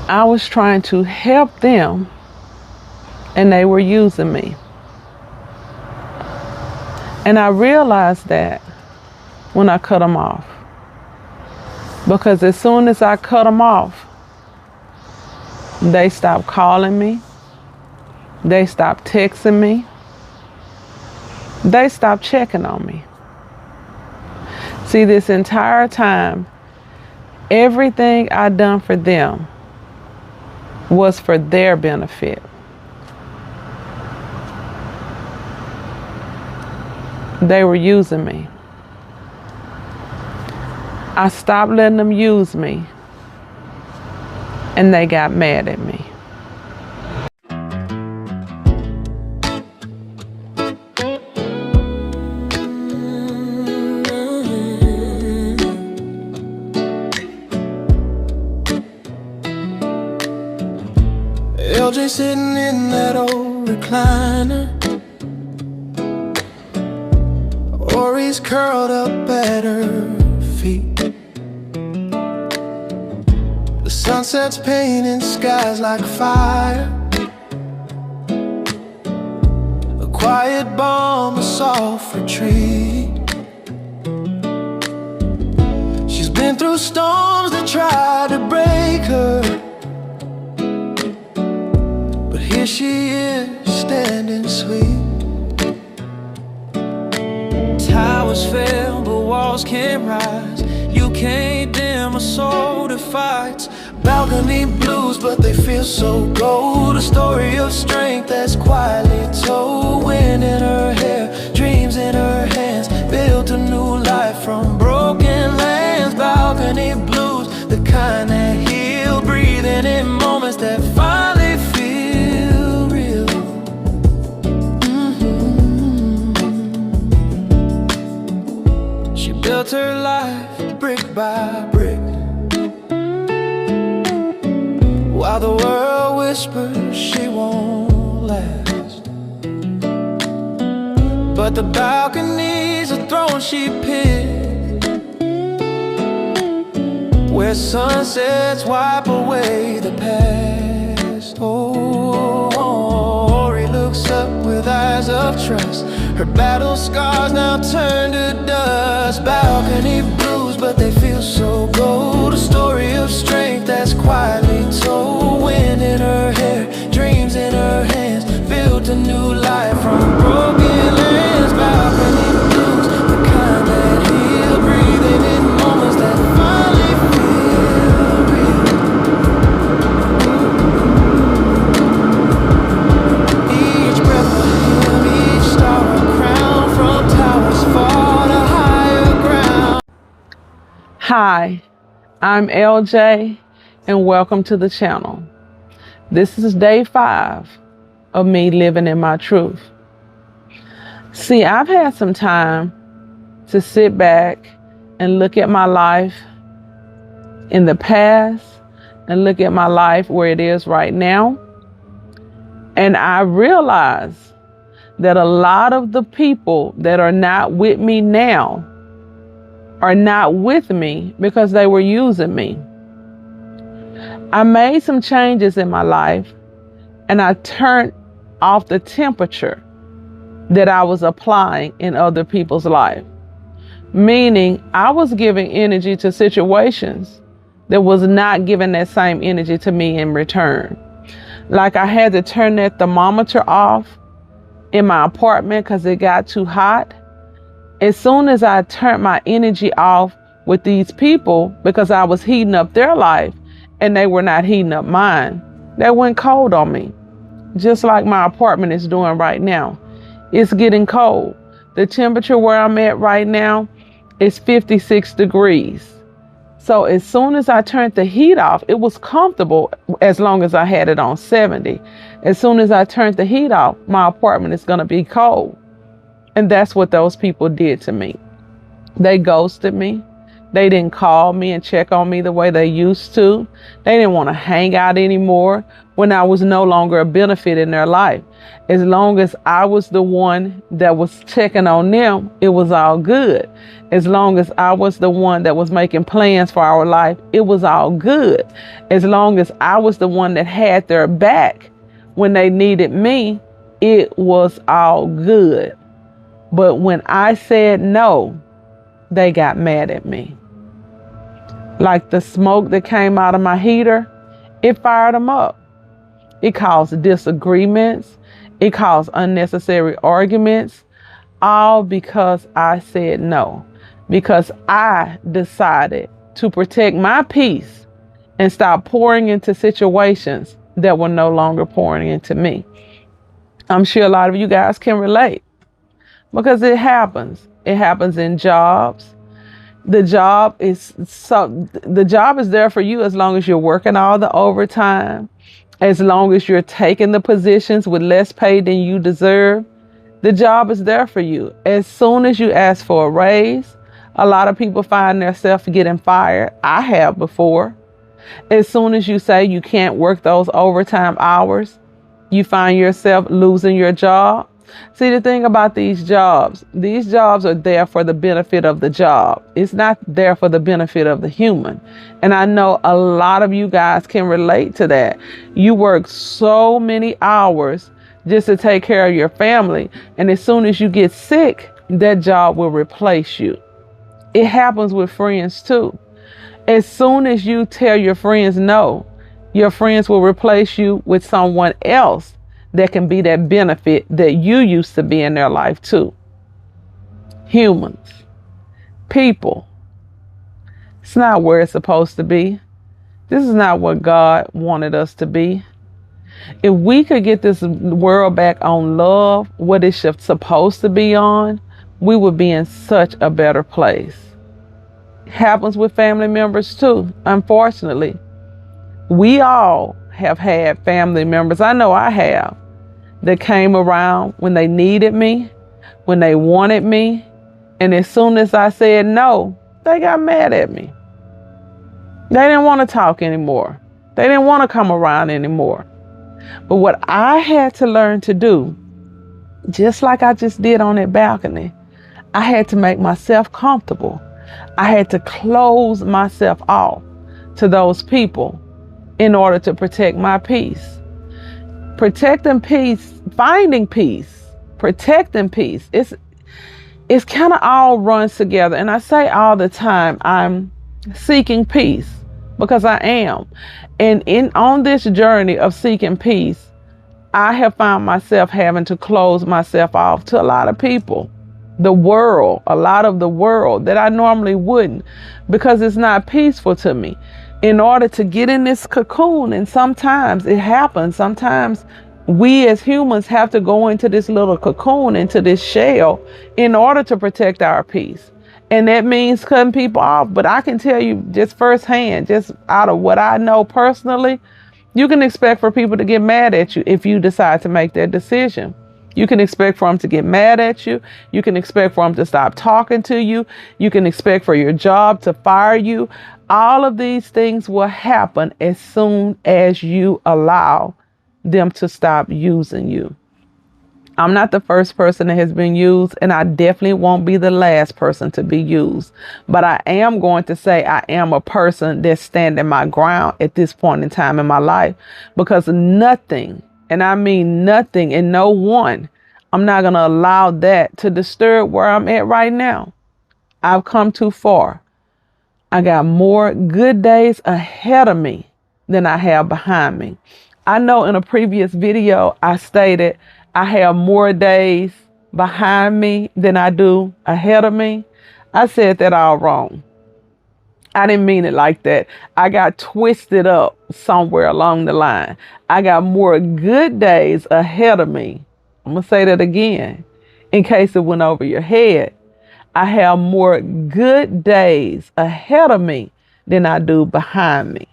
I was trying to help them and they were using me. And I realized that when I cut them off. Because as soon as I cut them off, they stopped calling me. They stopped texting me. They stopped checking on me. See, this entire time, everything I done for them was for their benefit. They were using me. I stopped letting them use me, and they got mad at me. LJ sitting in that old recliner, or he's curled up at her feet. The sunset's painting skies like fire, a quiet balm, a soft retreat. She's been through storms that tried to break her, but here she is standing sweet. Towers fail, but walls can't rise. You can't dim a soul that fights. Balcony blues, but they feel so gold. A story of strength that's quietly told. Wind in her hair, dreams in her hands, built a new life from broken lands. Balcony blues, the kind that heal, breathing in moments that finally feel real. She built her life brick by brick, while the world whispers she won't last. But the balcony's a throne she picked, where sunsets wipe away the past. Oh, he looks up with eyes of trust. Her battle scars now turn to dust. Balcony blues, but they feel so gold. A story of strength that's quietly told. Wind in her hair, dreams in her hands, built a new life from broken lands. Balcony blues, the kind that heal, breathing in moments that finally feel real. Each breath a hymn, each star a crown, from towers far to higher ground. Hi, I'm LJ, and welcome to the channel. This is day 5 of me living in my truth. See, I've had some time to sit back and look at my life in the past and look at my life where it is right now. And I realize that a lot of the people that are not with me now are not with me because they were using me. I made some changes in my life, and I turned off the temperature that I was applying in other people's life. Meaning I was giving energy to situations that was not giving that same energy to me in return. Like I had to turn that thermometer off in my apartment because it got too hot. As soon as I turned my energy off with these people because I was heating up their life and they were not heating up mine, they went cold on me. Just like my apartment is doing right now. It's getting cold. The temperature where I'm at right now is 56 degrees. So as soon as I turned the heat off, it was comfortable as long as I had it on 70. As soon as I turned the heat off, my apartment is going to be cold. And that's what those people did to me. They ghosted me. They didn't call me and check on me the way they used to. They didn't want to hang out anymore when I was no longer a benefit in their life. As long as I was the one that was checking on them, it was all good. As long as I was the one that was making plans for our life, it was all good. As long as I was the one that had their back when they needed me, it was all good. But when I said no, they got mad at me. Like the smoke that came out of my heater, it fired them up. It caused disagreements. It caused unnecessary arguments, all because I said no. Because I decided to protect my peace and stop pouring into situations that were no longer pouring into me. I'm sure a lot of you guys can relate because it happens. It happens in jobs. The job is there for you as long as you're working all the overtime, as long as you're taking the positions with less pay than you deserve. The job is there for you. As soon as you ask for a raise, a lot of people find themselves getting fired. I have before. As soon as you say you can't work those overtime hours, you find yourself losing your job. See, the thing about these jobs are there for the benefit of the job. It's not there for the benefit of the human. And I know a lot of you guys can relate to that. You work so many hours just to take care of your family. And as soon as you get sick, that job will replace you. It happens with friends too. As soon as you tell your friends no, your friends will replace you with someone else that can be that benefit that you used to be in their life too. Humans, people. It's not where it's supposed to be. This is not what God wanted us to be. If we could get this world back on love, what it's supposed to be on, we would be in such a better place. It happens with family members too, unfortunately. We all have had family members, I know I have, that came around when they needed me, when they wanted me, and as soon as I said no, they got mad at me. They didn't want to talk anymore. They didn't want to come around anymore. But what I had to learn to do, just like I just did on that balcony, I had to make myself comfortable. I had to close myself off to those people in order to protect my peace. Protecting peace, finding peace, protecting peace. It's kind of all runs together. And I say all the time, I'm seeking peace because I am. And on this journey of seeking peace, I have found myself having to close myself off to a lot of people. The world, a lot of the world that I normally wouldn't, because it's not peaceful to me. In order to get in this cocoon, and sometimes it happens, sometimes we as humans have to go into this little cocoon, into this shell, in order to protect our peace. And that means cutting people off. But I can tell you just firsthand, just out of what I know personally, you can expect for people to get mad at you if you decide to make that decision. You can expect for them to get mad at you. You can expect for them to stop talking to you. You can expect for your job to fire you. All of these things will happen as soon as you allow them to stop using you. I'm not the first person that has been used, and I definitely won't be the last person to be used. But I am going to say I am a person that's standing my ground at this point in time in my life, because nothing, and I mean nothing and no one, I'm not going to allow that to disturb where I'm at right now. I've come too far. I got more good days ahead of me than I have behind me. I know in a previous video, I stated I have more days behind me than I do ahead of me. I said that all wrong. I didn't mean it like that. I got twisted up somewhere along the line. I got more good days ahead of me. I'm going to say that again in case it went over your head. I have more good days ahead of me than I do behind me,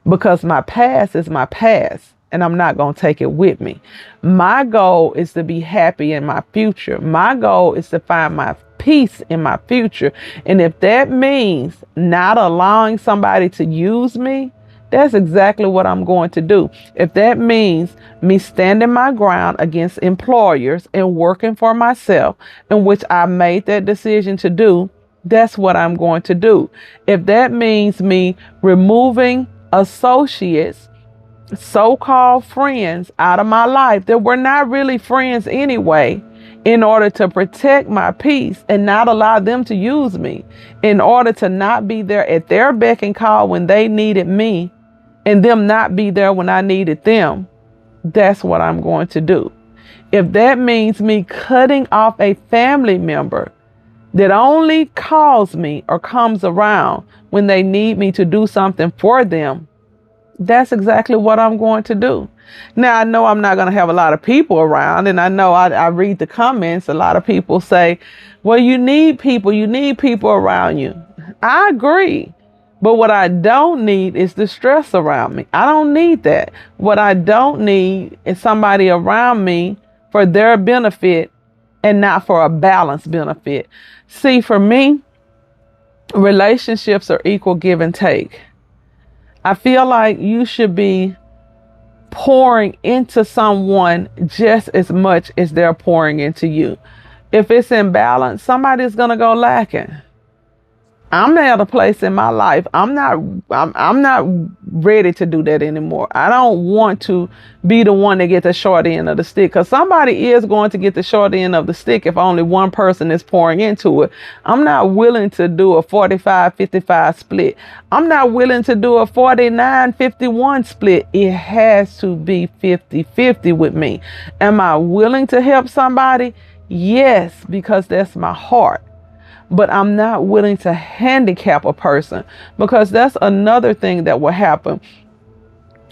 because my past is my past and I'm not going to take it with me. My goal is to be happy in my future. My goal is to find my peace in my future. And if that means not allowing somebody to use me, that's exactly what I'm going to do. If that means me standing my ground against employers and working for myself, in which I made that decision to do, that's what I'm going to do. If that means me removing associates, so-called friends out of my life that were not really friends anyway, in order to protect my peace and not allow them to use me, in order to not be there at their beck and call when they needed me, and them not be there when I needed them, that's what I'm going to do. If that means me cutting off a family member that only calls me or comes around when they need me to do something for them, that's exactly what I'm going to do. Now, I know I'm not going to have a lot of people around, and I know I read the comments. A lot of people say, well, you need people around you. I agree. But what I don't need is the stress around me. I don't need that. What I don't need is somebody around me for their benefit and not for a balanced benefit. See, for me, relationships are equal give and take. I feel like you should be pouring into someone just as much as they're pouring into you. If it's imbalance, somebody's going to go lacking. I'm at a place in my life. I'm not ready to do that anymore. I don't want to be the one that gets the short end of the stick, because somebody is going to get the short end of the stick if only one person is pouring into it. I'm not willing to do a 45-55 split. I'm not willing to do a 49-51 split. It has to be 50-50 with me. Am I willing to help somebody? Yes, because that's my heart. But I'm not willing to handicap a person, because that's another thing that will happen.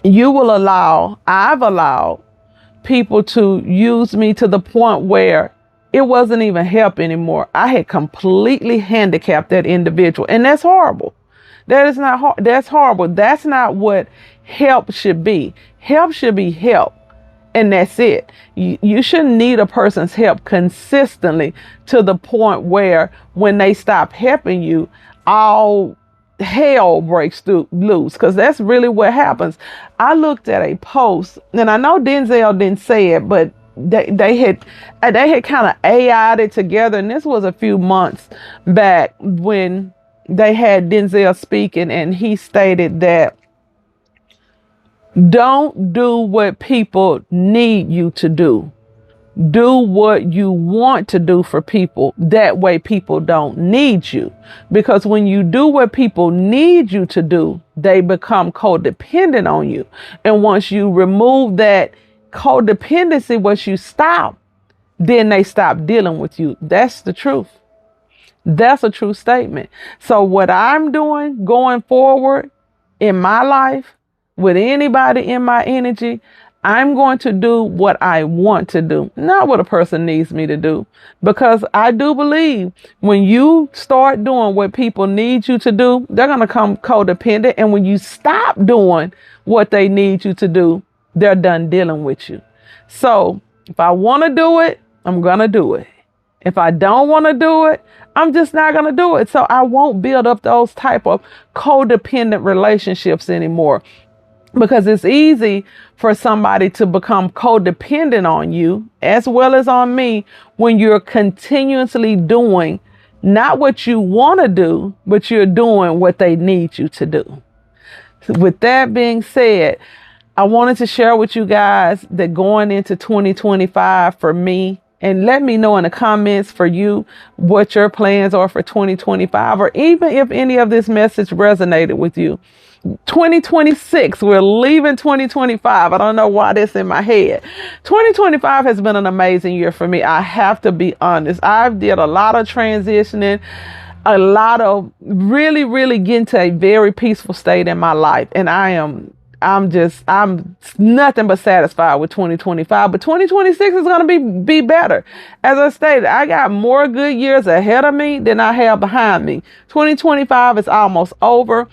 I've allowed people to use me to the point where it wasn't even help anymore. I had completely handicapped that individual. And that's horrible. That's horrible. That's not what help should be. Help should be help. And that's it. You shouldn't need a person's help consistently to the point where when they stop helping you, all hell breaks loose, because that's really what happens. I looked at a post, and I know Denzel didn't say it, but they had kind of AI'd it together. And this was a few months back when they had Denzel speaking, and he stated that don't do what people need you to do. Do what you want to do for people. That way people don't need you. Because when you do what people need you to do, they become codependent on you. And once you remove that codependency, once you stop, then they stop dealing with you. That's the truth. That's a true statement. So what I'm doing going forward in my life, with anybody in my energy, I'm going to do what I want to do, not what a person needs me to do. Because I do believe when you start doing what people need you to do, they're going to come codependent. And when you stop doing what they need you to do, they're done dealing with you. So if I want to do it, I'm going to do it. If I don't want to do it, I'm just not going to do it. So I won't build up those type of codependent relationships anymore. Because it's easy for somebody to become codependent on you as well as on me when you're continuously doing not what you want to do, but you're doing what they need you to do. With that being said, I wanted to share with you guys that going into 2025 for me, and let me know in the comments for you what your plans are for 2025, or even if any of this message resonated with you. 2026, we're leaving 2025. I don't know why that's in my head. 2025 has been an amazing year for me. I have to be honest. I've did a lot of transitioning, a lot of really getting to a very peaceful state in my life. And I'm nothing but satisfied with 2025, but 2026 is going to be better. As I stated, I got more good years ahead of me than I have behind me. 2025 is almost over.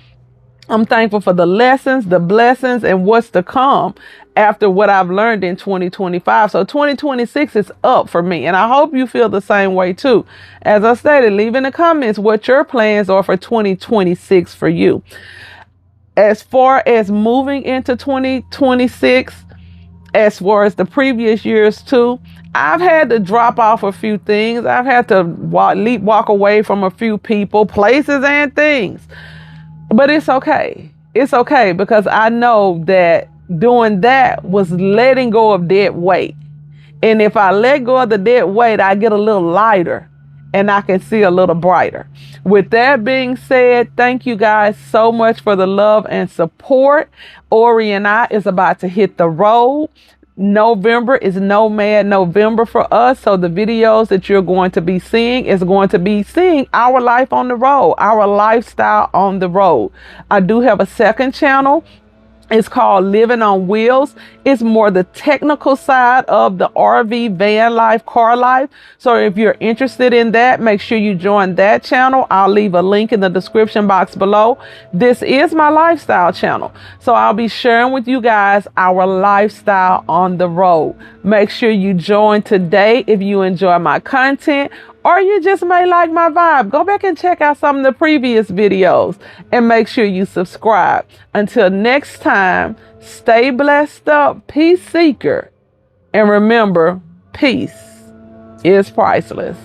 I'm thankful for the lessons, the blessings, and what's to come after what I've learned in 2025. So 2026 is up for me. And I hope you feel the same way too. As I stated, leave in the comments what your plans are for 2026 for you. As far as moving into 2026, as far as the previous years too, I've had to drop off a few things. I've had to walk away from a few people, places, and things. But it's okay. It's okay, because I know that doing that was letting go of dead weight. And if I let go of the dead weight, I get a little lighter and I can see a little brighter. With that being said, thank you guys so much for the love and support. Ori and I is about to hit the road. November is Nomad November for us. So the videos that you're going to be seeing is going to be seeing our life on the road, our lifestyle on the road. I do have a second channel. It's called Living on Wheels. It's more the technical side of the RV, van life, car life. So if you're interested in that, make sure you join that channel. I'll leave a link in the description box below. This is my lifestyle channel. So I'll be sharing with you guys our lifestyle on the road. Make sure you join today if you enjoy my content, or you just may like my vibe. Go back and check out some of the previous videos and make sure you subscribe. Until next time, stay blessed up, peace seeker. And remember, peace is priceless.